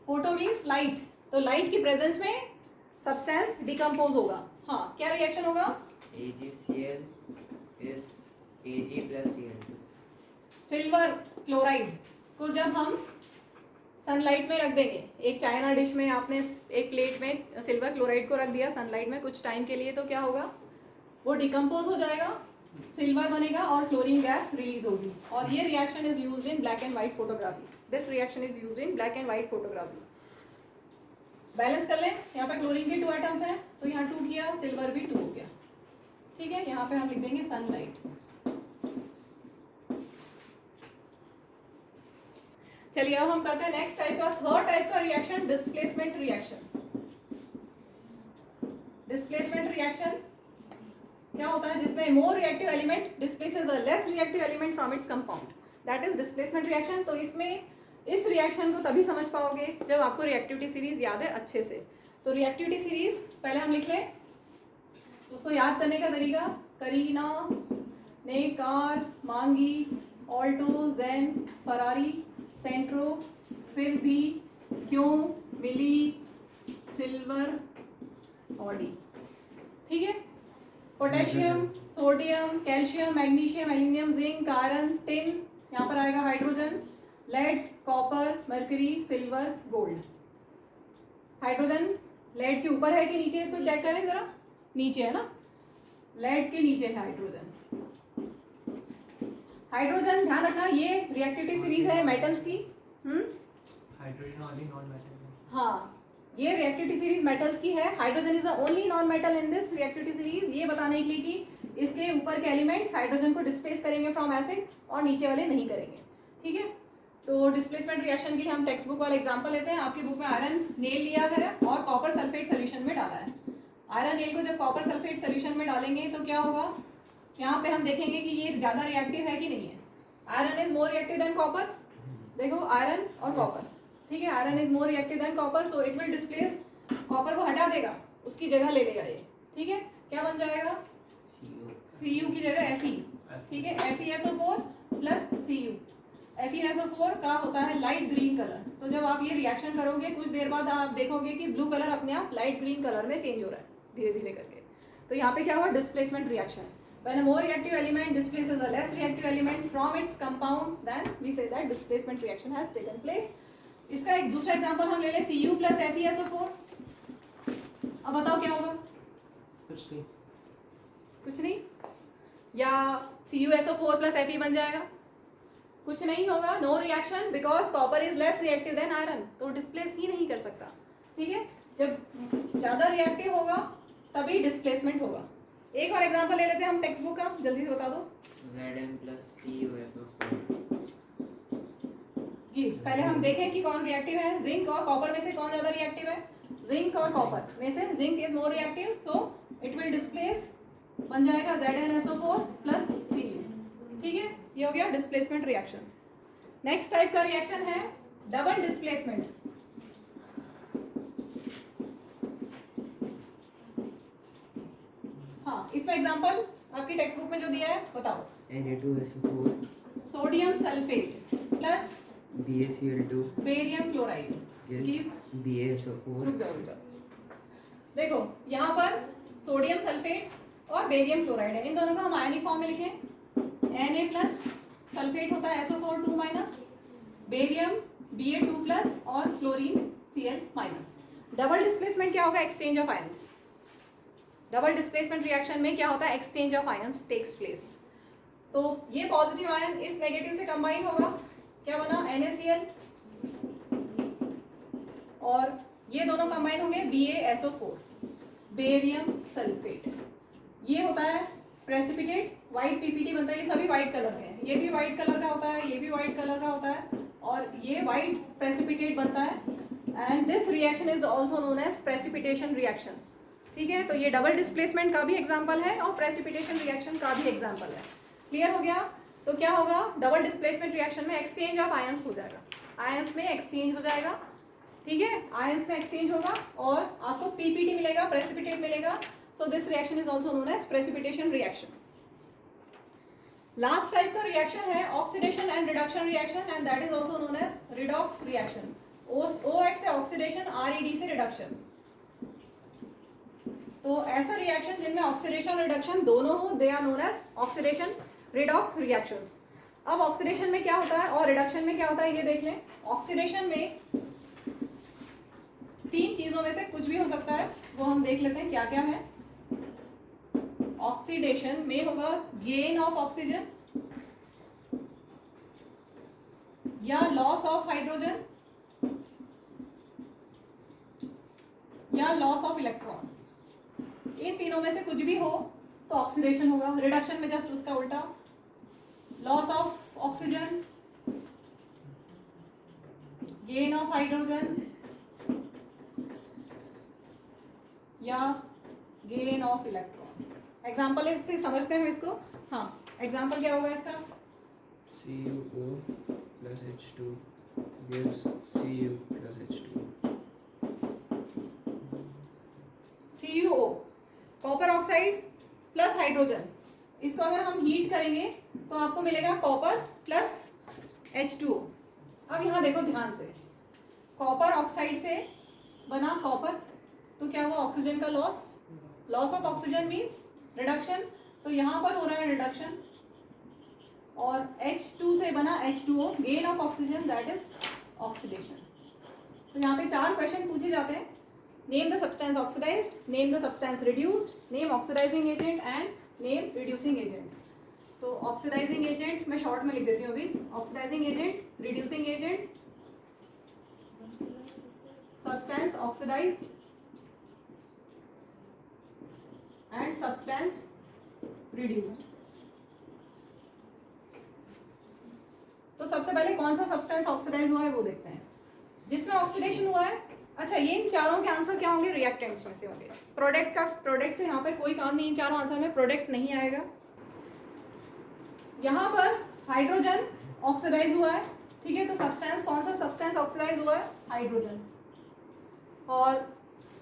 Photo means light. तो लाइट की प्रेजेंस में सब्सटेंस डिकम्पोज होगा। हाँ, क्या रिएक्शन होगा? AgCl is Ag plus Cl। Silver chloride को जब हम सनलाइट में रख देंगे, एक चाइना डिश में आपने एक प्लेट में सिल्वर क्लोराइड को रख दिया सनलाइट में कुछ टाइम के लिए, तो क्या होगा? वो डिकम्पोज हो जाएगा, सिल्वर बनेगा और क्लोरीन गैस रिलीज होगी। और ये reaction is used in black and white photography. This reaction is used in black and white photography. Balance कर लें, यहाँ पे क्लोरीन के 2 आइटम्स हैं, तो यहाँ 2 किया, सिल्वर भी 2 हो गया। ठीक है, यहाँ पे हम लिख देंगे सनलाइट। चलिए अब हम करते हैं नेक्स्ट टाइप का, थर्ड टाइप का reaction, displacement reaction. Displacement reaction क्या होता है? जिसमें more reactive element displaces a less reactive element from its compound, that is displacement reaction. तो इसमें इस रिएक्शन को तभी समझ पाओगे जब आपको रिएक्टिविटी सीरीज याद है अच्छे से। तो रिएक्टिविटी सीरीज पहले हम लिख लें, उसको याद करने का तरीका, करीना ने कार मांगी, ऑल्टो जेन फरारी सेंट्रो, फिर भी क्यों मिली सिल्वर ऑडी। ठीक है, potassium, sodium, calcium, magnesium, aluminium, zinc, iron, tin, यहाँ पर आएगा hydrogen, lead, copper, mercury, silver, gold. Hydrogen lead के ऊपर है कि नीचे, इसको चेक करें जरा। नीचे है ना, लेड के नीचे है हाइड्रोजन। हाइड्रोजन ध्यान रखना, ये रिएक्टिविटी सीरीज है मेटल्स की। Hydrogen only non metal. हाँ, ये रिएक्टिविटी सीरीज मेटल्स की है। Hydrogen is the only non metal in this reactivity series. ये बताने के लिए कि इसके ऊपर के एलिमेंट्स हाइड्रोजन को डिस्प्लेस करेंगे फ्रॉम एसिड और नीचे वाले नहीं करेंगे। ठीक है, तो डिस्प्लेसमेंट रिएक्शन के लिए हम टेक्स्ट बुक वाला एग्जांपल लेते हैं। आपकी बुक में आयरन नेल लिया है और कॉपर सल्फेट सोल्यूशन में डाला है। आयरन नेल को जब कॉपर सल्फेट सोल्यूशन में डालेंगे तो क्या होगा? यहाँ पे हम देखेंगे कि ये ज़्यादा रिएक्टिव है कि नहीं है। Iron is more reactive than copper. देखो आयरन और कॉपर, ठीक है, iron is more reactive than copper, so it will displace, copper को हटा देगा, उसकी जगह ले लेगा ये। ठीक है, क्या बन जाएगा? Cu की जगह Fe। ठीक है, FeSO4 प्लस Cu। FeSO4 का होता है लाइट ग्रीन कलर। तो जब आप ये रिएक्शन करोगे कुछ देर बाद आप देखोगे कि ब्लू कलर अपने आप लाइट ग्रीन कलर में चेंज हो रहा है धीरे धीरे करके। तो यहाँ पे क्या हुआ? Displacement reaction. When a more reactive element displaces a less reactive element from its compound, then we say that displacement reaction has taken place. इसका एक दूसरा एग्जांपल हम ले लें, Cu plus FeSO4। अब बताओ क्या होगा? कुछ नहीं, या CuSO4 plus Fe बन जाएगा? कुछ नहीं होगा, no reaction, because copper is less reactive than iron, तो डिस्प्लेस ही नहीं कर सकता। ठीक है, जब ज़्यादा रिएक्टिव होगा तभी डिस्प्लेसमेंट होगा। एक और एग्जांपल ले लेते हैं हम टेक्स्ट बुक का, जल्दी से बता दो। Zn plus CuSO4। पहले हम देखें कि कौन रिएक्टिव है। जिंक और कॉपर में से कौन ज़्यादा रिएक्टिव है? जिंक और कॉपर में से zinc is more reactive, so it will displace, बन जाएगा ZnSO4 प्लस Cu। ठीक है, ये हो गया डिस्प्लेसमेंट रिएक्शन। नेक्स्ट टाइप का रिएक्शन है डबल डिस्प्लेसमेंट। हाँ, इसमें एग्जांपल आपकी टेक्स्ट बुक में जो दिया है बताओ। Na2SO4 sodium sulphate plus BaCl2 barium chloride gives BaSO4 रुक जाओ। देखो यहाँ पर सोडियम सल्फेट और बेरियम क्लोराइड है, इन दोनों को हम आयनिक फॉर्म में लिखें। Na प्लस सल्फेट होता है SO4 2 minus, barium Ba2 plus और chlorine Cl minus. Double displacement क्या होगा? Exchange of ions. Double displacement reaction में क्या होता है? Exchange of ions takes place. तो ये पॉजिटिव आयन इस नेगेटिव से कंबाइन होगा, क्या बना? NaCl, और ये दोनों कंबाइन होंगे BaSO4 बेरियम सल्फेट। ये होता है प्रेसिपिटेट, वाइट PPT बनता है। ये सभी वाइट कलर के हैं, ये भी वाइट कलर का होता है, ये भी वाइट कलर का होता है, और ये वाइट प्रेसिपिटेट बनता है। And this reaction is also known as precipitation reaction. ठीक है, तो ये डबल डिस्प्लेसमेंट का भी एग्जाम्पल है और प्रेसिपिटेशन रिएक्शन का भी एग्जाम्पल है। क्लियर हो गया? तो क्या होगा? डबल डिस्प्लेसमेंट रिएक्शन में एक्सचेंज ऑफ आयंस हो जाएगा, आयंस में एक्सचेंज हो जाएगा। ठीक है, आयंस में एक्सचेंज होगा और आपको PPT मिलेगा, प्रेसिपिटेट मिलेगा। So this reaction is also known as precipitation reaction. Last type का रिएक्शन है oxidation and reduction reaction, and that is also known as redox reaction. OX से ऑक्सीडेशन, RED से रिडक्शन। तो ऐसा रिएक्शन जिनमें ऑक्सीडेशन रिडक्शन दोनों हो, they are known as oxidation redox reactions. अब ऑक्सीडेशन में क्या होता है और रिडक्शन में क्या होता है ये देख लें। ऑक्सीडेशन में तीन चीजों में से कुछ भी हो सकता है, वो हम देख लेते हैं क्या क्या है। ऑक्सीडेशन में होगा गेन ऑफ ऑक्सीजन या लॉस ऑफ हाइड्रोजन या लॉस ऑफ इलेक्ट्रॉन। इन तीनों में से कुछ भी हो तो ऑक्सीडेशन होगा। रिडक्शन में जस्ट उसका उल्टा, loss of oxygen, gain of hydrogen या गेन ऑफ इलेक्ट्रॉन। एग्जाम्पल से समझते हैं इसको। हाँ, एग्जाम्पल क्या होगा इसका? CuO plus H2 gives Cu plus H2। CuO copper oxide plus hydrogen, इसको अगर हम हीट करेंगे तो आपको मिलेगा कॉपर प्लस H2O। अब यहाँ देखो ध्यान से, कॉपर ऑक्साइड से बना कॉपर, तो क्या हुआ? ऑक्सीजन का loss, loss of oxygen means reduction, तो यहाँ पर हो रहा है रिडक्शन। और H2 से बना H2O, gain of oxygen, that is oxidation. तो यहाँ पे 4 क्वेश्चन पूछे जाते हैं। Name the substance oxidised, name the substance reduced, name oxidising agent and name reducing agent. तो ऑक्सीडाइजिंग एजेंट मैं शॉर्ट में लिख देती हूँ अभी। Oxidising agent, reducing agent, substance oxidised and substance reduced. तो सबसे पहले कौन सा सब्सटेंस ऑक्सीडाइज हुआ है वो देखते हैं, जिसमें ऑक्सीडेशन हुआ है। अच्छा, ये इन चारों के आंसर क्या होंगे? रिएक्टेंट्स में से होंगे। प्रोडक्ट का, प्रोडक्ट से यहाँ पर कोई काम नहीं, इन चारों आंसर में प्रोडक्ट नहीं आएगा। यहाँ पर हाइड्रोजन ऑक्सीडाइज हुआ है, ठीक है, तो सब्सटेंस कौन सा सब्सटेंस ऑक्सीडाइज हुआ है? हाइड्रोजन। और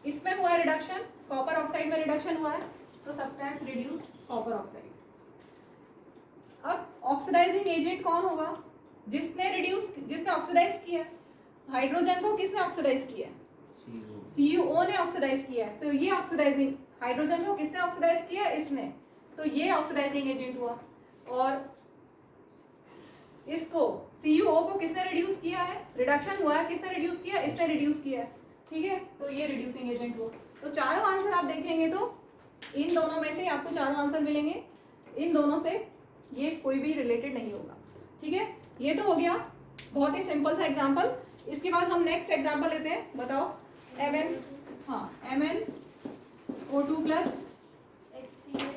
इसमें हुआ है रिडक्शन, कॉपर ऑक्साइड में रिडक्शन हुआ है, तो सब्सटेंस रिड्यूस कॉपर ऑक्साइड। अब ऑक्सीडाइजिंग एजेंट कौन होगा? जिसने रिड्यूस, जिसने ऑक्सीडाइज किया है। हाइड्रोजन को किसने ऑक्सीडाइज किया है? CuO ने ऑक्सीडाइज किया है, तो ये ऑक्सीडाइजिंग, हाइड्रोजन को किसने ऑक्सीडाइज किया? इसने, तो ये ऑक्सीडाइजिंग एजेंट हुआ। और इसको CuO को किसने रिड्यूस किया है? रिडक्शन हुआ है, किसने रिड्यूस किया? इसने रिड्यूस किया है, ठीक है, तो ये रिड्यूसिंग एजेंट हुआ। तो चारों आंसर आप देखेंगे तो इन दोनों में से आपको चारों आंसर मिलेंगे, इन दोनों से ये कोई भी रिलेटेड नहीं होगा। ठीक है, ये तो हो गया बहुत ही सिंपल सा एग्जांपल। इसके बाद हम नेक्स्ट एग्जांपल लेते हैं। बताओ, Mn, हाँ, MnO2 plus HCl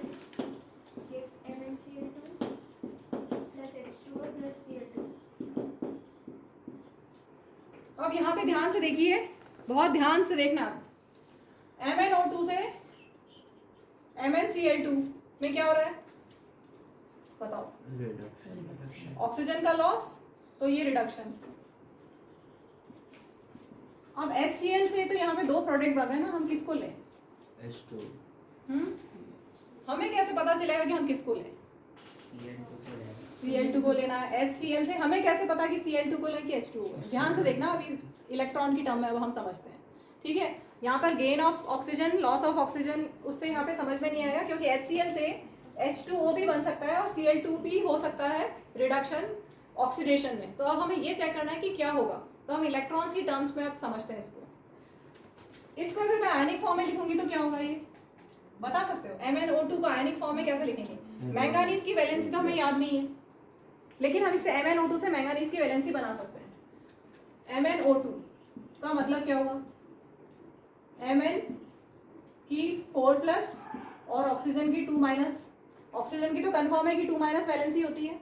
gives MnCl2 plus H2O plus Cl2। अब यहाँ पे ध्यान से देखिए, बहुत ध्यान से देखना। MnO2 से MnCl2 में क्या हो रहा है? बताओ। रिडक्शन। ऑक्सीजन का लॉस, तो ये रिडक्शन। अब HCl से तो यहाँ पे दो प्रोडक्ट बन रहे हैं ना, हम किसको लें? H2 हमें कैसे पता चलेगा कि हम किसको लें? Cl2 से लेगा। Cl2 को लेना है। HCl से हमें कैसे पता कि Cl2 को लें कि H2 को लें? ध्यान से देखना, अभी इलेक्ट्रॉन की टर्म में अब हम समझते हैं, ठीक है। यहाँ पर gain of oxygen, loss of oxygen, उससे यहाँ पे समझ में नहीं आएगा, क्योंकि HCl से H2O भी बन सकता है और Cl2 भी हो सकता है रिडक्शन ऑक्सीडेशन में। तो अब हमें ये चेक करना है कि क्या होगा, तो हम इलेक्ट्रॉन्स की टर्म्स में अब समझते हैं इसको अगर मैं आयनिक फॉर्म में लिखूंगी तो क्या होगा, ये बता सकते हो? MnO2 को आयनिक फॉर्म में कैसे लिखेंगे? मैंगानीज की वैलेंसी तो हमें याद नहीं है, लेकिन हम इससे MnO2 से मैंगानीज की वैलेंसी बना सकते हैं। MnO2 का मतलब क्या हुआ? Mn की 4+ और ऑक्सीजन की 2-। ऑक्सीजन की तो कंफर्म है कि 2- वैलेंसी होती है,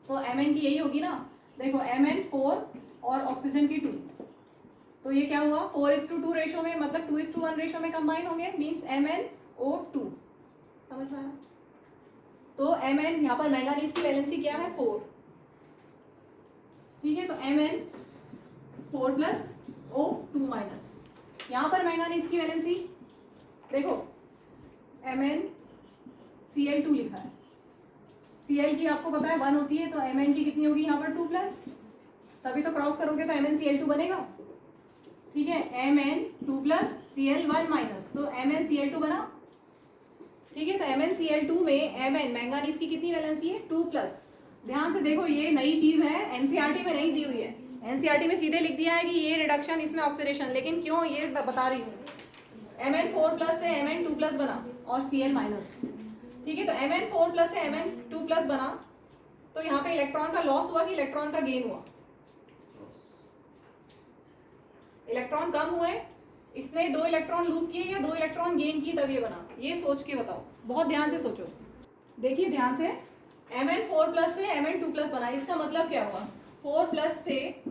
तो Mn की यही होगी ना। देखो Mn 4 और ऑक्सीजन की 2, तो ये क्या हुआ? 4:2 रेशो में, मतलब 2:1 रेशो में कंबाइन होंगे, मीन्स MnO2। समझ में आया? तो Mn यहाँ पर मैंगानीज की वैलेंसी क्या है? 4, ठीक है। तो Mn 4+ O2-। यहाँ पर मैंगानीज की वैलेंसी देखो, Mn Cl2 लिखा है, Cl की आपको पता है 1 होती है, तो Mn की कितनी होगी यहाँ पर? 2+, तभी तो क्रॉस करोगे तो Mn Cl2 बनेगा, ठीक है। Mn 2+ Cl1-, तो Mn Cl2 बना, ठीक है। तो Mn Cl2 में Mn मैंगानीज की कितनी वैलेंसी है? 2+। ध्यान से देखो, ये नई चीज है, NCERT में नहीं दी हुई है। NCERT में सीधे लिख दिया है कि ये रिडक्शन, इसमें ऑक्सीडेशन, लेकिन क्यों ये बता रही हूँ। Mn 4+ से Mn 2+ बना और Cl-, ठीक है। तो Mn 4+ से Mn 2+ बना, तो यहाँ पे इलेक्ट्रॉन का लॉस हुआ कि इलेक्ट्रॉन का गेन हुआ? इलेक्ट्रॉन कम हुए, इसने 2 इलेक्ट्रॉन लूज किए या 2 इलेक्ट्रॉन गेन किए, तब ये बना। ये सोच के बताओ, बहुत ध्यान से सोचो। देखिए ध्यान से, Mn 4+ से Mn 2+ बना, इसका मतलब क्या हुआ? 4+ से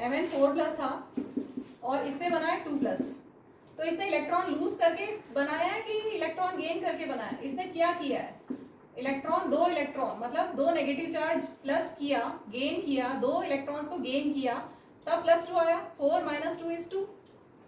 Mn 4+ था और इससे बना है 2+, तो इसने इलेक्ट्रॉन लूज करके बनाया है कि इलेक्ट्रॉन गेन करके बनाया? इसने क्या किया है? इलेक्ट्रॉन 2 इलेक्ट्रॉन, मतलब 2 नेगेटिव चार्ज प्लस किया, गेन किया, 2 इलेक्ट्रॉन्स को गेन किया, तब +2 आया। 4 - 2 = 2,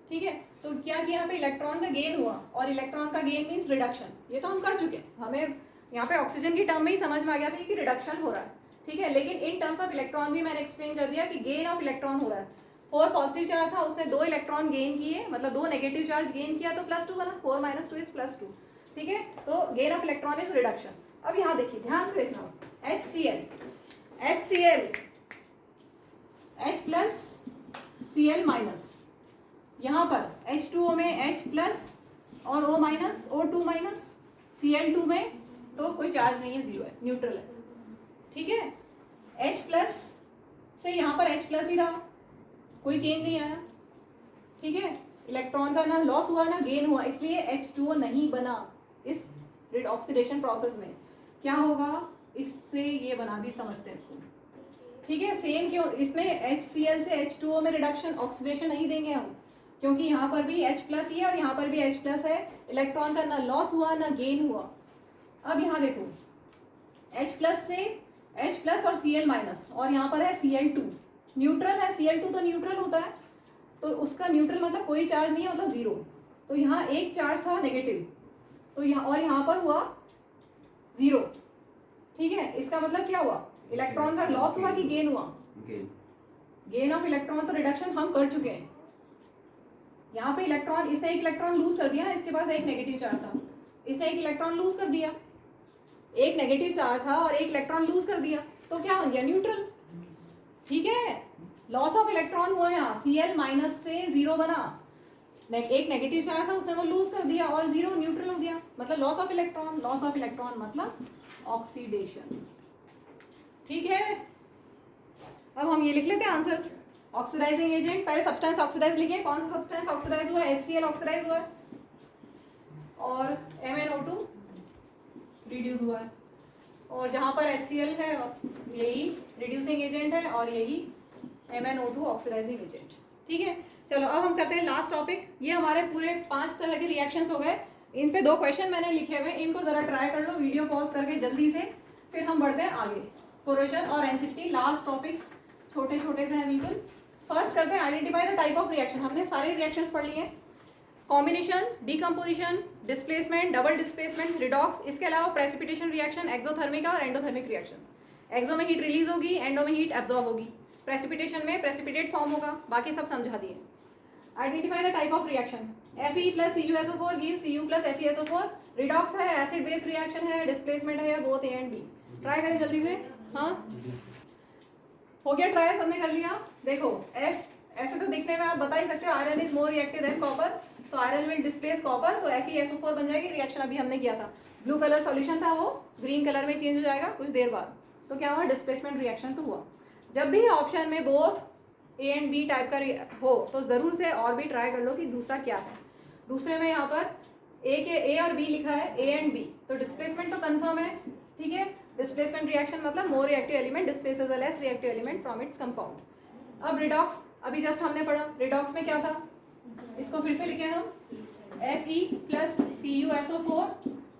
ठीक है। तो क्या किया? यहाँ पे इलेक्ट्रॉन का गेन हुआ, और इलेक्ट्रॉन का गेन मीन्स रिडक्शन। ये तो हम कर चुके हैं, हमें यहाँ पे ऑक्सीजन की टर्म में ही समझ में आ गया था कि रिडक्शन हो रहा है, ठीक है। लेकिन इन टर्म्स ऑफ इलेक्ट्रॉन भी मैंने एक्सप्लेन कर दिया कि गेन ऑफ इलेक्ट्रॉन हो रहा है। 4 पॉजिटिव चार्ज था, उसने 2 इलेक्ट्रॉन गेन किए, मतलब 2 नेगेटिव चार्ज गेन किया, तो +2 बना। 4 - 2 = +2, ठीक है। तो gain of electron is reduction. अब यहाँ देखिए, ध्यान से देखना, HCl H+ Cl-, यहाँ पर H2O में H+ और O2-, Cl2 में तो कोई चार्ज नहीं है, 0 है, न्यूट्रल है, ठीक है। H+ से यहाँ पर H+ ही रहा, कोई चेंज नहीं आया, ठीक है। इलेक्ट्रॉन का ना लॉस हुआ ना गेन हुआ, इसलिए H2O नहीं बना इस ऑक्सीडेशन प्रोसेस में। क्या होगा? इससे ये बना, भी समझते हैं इसको, ठीक है। सेम क्यों इसमें HCl से H2O में रिडक्शन, ऑक्सीडेशन नहीं देंगे हम, क्योंकि यहाँ पर भी H+ ही है और यहाँ पर भी H+ है। इलेक्ट्रॉन का ना लॉस हुआ ना गेन हुआ। अब यहाँ देखो, H+ से H+ और Cl-, और यहाँ पर है Cl2, न्यूट्रल है। Cl2 तो न्यूट्रल होता है, तो उसका न्यूट्रल मतलब कोई चार्ज नहीं है, मतलब 0। तो यहाँ एक चार्ज था नेगेटिव, तो यहाँ और यहाँ पर हुआ 0, ठीक है। इसका मतलब क्या हुआ? इलेक्ट्रॉन का लॉस हुआ कि गेन हुआ? गेन ऑफ इलेक्ट्रॉन, तो रिडक्शन हम कर चुके हैं। यहाँ पे इलेक्ट्रॉन, इसने एक इलेक्ट्रॉन लूज कर दिया ना, इसके पास एक नेगेटिव चार्ज था, इसने एक इलेक्ट्रॉन लूज कर दिया, एक नेगेटिव चार्ज था और एक इलेक्ट्रॉन लूज कर दिया, तो क्या बन गया? न्यूट्रल, ठीक है। लॉस ऑफ इलेक्ट्रॉन हुआ यहाँ, Cl- से 0 बना, एक नेगेटिव चार्ज था, उसने वो लूज कर दिया और 0 न्यूट्रल हो गया, मतलब loss of electron. Loss of electron मतलब ऑक्सीडेशन, ठीक है। अब हम ये लिख लेते हैं आंसर्स। ऑक्सीडाइजिंग एजेंट, पहले सब्सटेंस ऑक्सीडाइज लिखिए, कौन सा सब्सटेंस ऑक्सीडाइज हुआ है? HCl ऑक्सीडाइज हुआ है और MnO2 रिड्यूस हुआ है, और जहाँ पर HCl है यही रिड्यूसिंग एजेंट है और यही MnO2 ऑक्सीडाइजिंग एजेंट, ठीक है। चलो अब हम करते हैं लास्ट टॉपिक। ये हमारे पूरे 5 तरह के रिएक्शंस हो गए। इन पे 2 क्वेश्चन मैंने लिखे हुए, इनको जरा ट्राई कर लो वीडियो पॉज करके जल्दी से, फिर हम बढ़ते हैं आगे। कोरोजन और रेंसिडिटी लास्ट टॉपिक्स छोटे छोटे से हैं बिल्कुल। फर्स्ट करते हैं identify the type of reaction. हमने सारे रिएक्शंस पढ़ लिए, combination, decomposition, displacement, double displacement, redox, इसके अलावा प्रेसिपिटेशन रिएक्शन, एक्सोथर्मिक और एंडोथर्मिक रिएक्शन। एक्सो में हीट रिलीज होगी, एंडो में हीट एब्जॉर्ब होगी, प्रेसिपिटेशन में प्रेसिपिटेट फॉर्म होगा, बाकी सब समझा दिए। Identify the type of reaction. Fe plus CuSO4 give Cu plus FeSO4। Redox है, एसिड बेस रिएक्शन है, डिस्प्लेसमेंट है, या both A and B। Try करें जल्दी से। हाँ हो गया ट्राई, सबने कर लिया। देखो F ऐसे तो दिखने में आप बता ही सकते हो iron is more reactive than copper, तो आयरन विल डिस्प्लेस कॉपर, तो FeSO4 बन जाएगी। रिएक्शन अभी हमने किया था, ब्लू कलर सॉल्यूशन था, वो ग्रीन कलर में चेंज हो जाएगा कुछ देर बाद। तो क्या हुआ, डिस्प्लेसमेंट रिएक्शन तो हुआ। जब भी ऑप्शन में both A and B type का हो तो ज़रूर से और भी ट्राई कर लो कि दूसरा क्या है। दूसरे में यहाँ पर A और B लिखा है, A एंड B, तो डिस्प्लेसमेंट तो कंफर्म है। ठीक है, डिस्प्लेसमेंट रिएक्शन मतलब more reactive element displaces a less reactive element from its compound. अब रिडॉक्स अभी जस्ट हमने पढ़ा, रिडॉक्स में क्या था, इसको फिर से लिखे हम, Fe plus CuSO4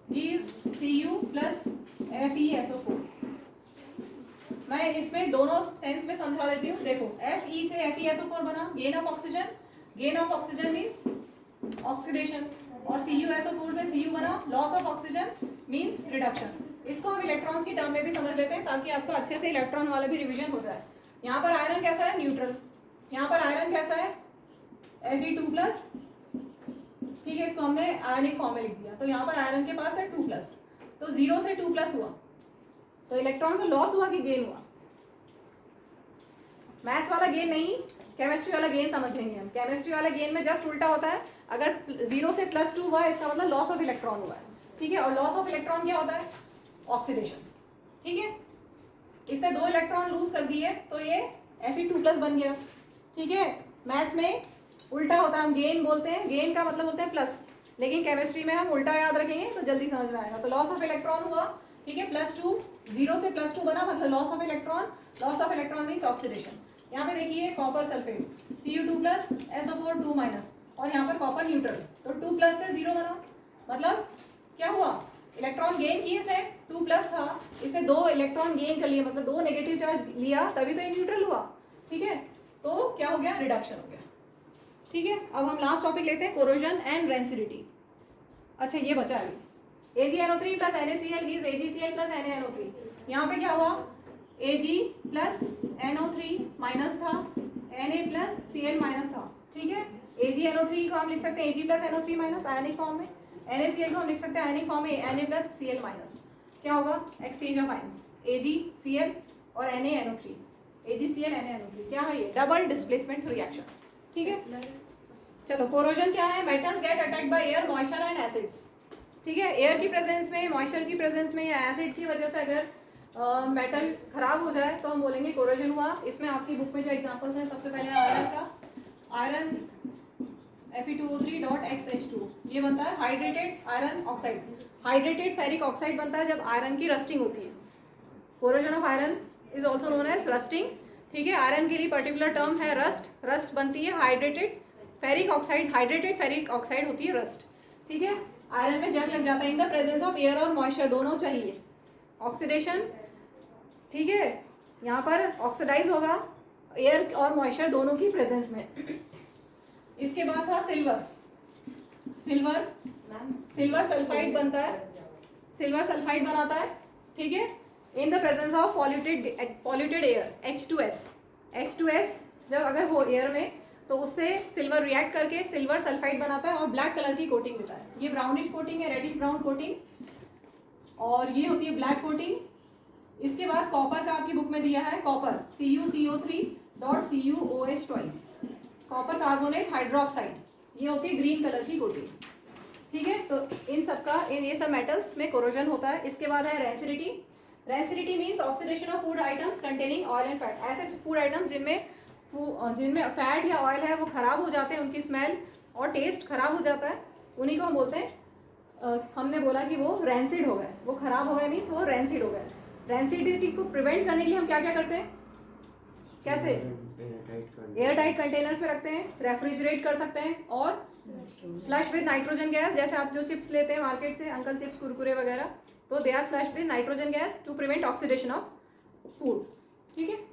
gives Cu plus FeSO4। मैं इसमें दोनों सेंस में समझा देती हूँ। देखो Fe से FeSO4 बना, gain of oxygen, gain of oxygen means oxidation, और CuSO4 से Cu बना, loss of oxygen means reduction. इसको हम इलेक्ट्रॉन्स की टर्म में भी समझ लेते हैं ताकि आपको अच्छे से इलेक्ट्रॉन वाला भी रिवीजन हो जाए। यहाँ पर आयरन कैसा है, न्यूट्रल। यहाँ पर आयरन कैसा है, Fe2 प्लस। ठीक है, इसको हमने आयनिक फॉर्म में लिख दिया, तो यहाँ पर आयरन के पास है 2 प्लस, तो 0 से 2 प्लस हुआ, तो इलेक्ट्रॉन का लॉस हुआ कि गेन हुआ। मैथ्स वाला गेन नहीं, केमिस्ट्री वाला गेन समझेंगे हम। केमिस्ट्री वाला गेन में जस्ट उल्टा होता है, अगर 0 से +2 हुआ है इसका मतलब लॉस ऑफ इलेक्ट्रॉन हुआ है। ठीक है, और लॉस ऑफ इलेक्ट्रॉन क्या होता है, ऑक्सीडेशन। ठीक है, इसने 2 इलेक्ट्रॉन लूज कर दिए तो ये Fe2 प्लस बन गया। ठीक है, मैथ्स में उल्टा होता है, हम गेन बोलते हैं, गेन का मतलब बोलते हैं प्लस, लेकिन केमिस्ट्री में हम उल्टा याद रखेंगे तो जल्दी समझ में आएगा। तो लॉस ऑफ इलेक्ट्रॉन हुआ, ठीक है, +2, 0 से +2 बना मतलब loss of electron, loss of electron means oxidation. यहाँ पे देखिए copper sulphate, Cu2 plus SO4 2 minus, और यहाँ पर कॉपर न्यूट्रल, तो 2 प्लस से 0 बना, मतलब क्या हुआ, इलेक्ट्रॉन गेन किए से 2 प्लस था, इसने 2 इलेक्ट्रॉन गेन कर लिए, मतलब 2 नेगेटिव चार्ज लिया, तभी तो ये न्यूट्रल हुआ। ठीक है, तो क्या हो गया, रिडक्शन हो गया। ठीक है, अब हम लास्ट टॉपिक लेते हैं, कोरोजन एंड रेंसिडिटी। अच्छा ये बचा अभी, AgNO3 plus NaCl gives AgCl plus NaNO3। यहाँ पे क्या हुआ, Ag प्लस NO3 माइनस था, Na प्लस Cl माइनस था। ठीक है, AgNO3 को हम लिख सकते हैं Ag plus NO3 minus ionic form में, NaCl को हम लिख सकते हैं आयनिक फॉर्म में Na प्लस Cl माइनस। क्या होगा, एक्सचेंज ऑफ आयंस, AgCl और NaNO3, AgCl NaNO3, क्या है ये, डबल डिस्प्लेसमेंट रिएक्शन। ठीक है, चलो कोरोजन क्या है, metals get attacked by air, moisture and acids. ठीक है, एयर की प्रेजेंस में, मॉइस्चर की प्रेजेंस में या एसिड की वजह से अगर मेटल खराब हो जाए तो हम बोलेंगे कोरोजन हुआ। इसमें आपकी बुक में जो एग्जांपल्स हैं, सबसे पहले आयरन का, आयरन Fe2O3.XH2, ये बनता है hydrated iron oxide, hydrated ferric oxide बनता है जब आयरन की रस्टिंग होती है। Corrosion of iron is also known as rusting. ठीक है, आयरन के लिए पर्टिकुलर टर्म है रस्ट, रस्ट बनती है hydrated ferric oxide, hydrated ferric oxide होती है रस्ट। ठीक है, आयरन में जंग लग जाता है in the presence of air और मॉइस्चर, दोनों चाहिए, ऑक्सीडेशन। ठीक है, यहाँ पर ऑक्सीडाइज होगा एयर और मॉइस्चर दोनों की प्रेजेंस में। इसके बाद था सिल्वर, सिल्वर सिल्वर सल्फाइड बनता है, सिल्वर सल्फाइड बनाता है। ठीक है, in the presence of polluted air, H2S जब अगर हो एयर में तो उससे सिल्वर रिएक्ट करके सिल्वर सल्फाइड बनाता है और ब्लैक कलर की कोटिंग देता है। ये ब्राउनिश कोटिंग है, रेडिश ब्राउन कोटिंग, और ये होती है ब्लैक कोटिंग। इसके बाद कॉपर का आपकी बुक में दिया है, copper CuCO3.CuOH twice, copper carbonate hydroxide, ये होती है ग्रीन कलर की कोटिंग। ठीक है, तो इन सब का, ये सब मेटल्स में कोरोजन होता है। इसके बाद है rancidity. Rancidity means oxidation of food items containing oil and fat. ऐसे फूड आइटम जिनमें फैट या ऑयल है वो खराब हो जाते हैं, उनकी स्मेल और टेस्ट खराब हो जाता है, उन्हीं को हम बोलते हैं, हमने बोला कि वो रेंसिड हो गए, वो खराब हो गए मीन्स वो रेंसिड हो गए। रेंसिडिटी को प्रिवेंट करने के लिए हम क्या क्या करते हैं, कैसे, एयर टाइट कंटेनर्स में रखते हैं, रेफ्रिजरेट कर सकते हैं, और फ्लश विद नाइट्रोजन गैस। जैसे आप जो चिप्स लेते हैं मार्केट से, अंकल चिप्स, कुरकुरे वगैरह, तो they are flush with nitrogen gas to prevent oxidation of food, ठीक है।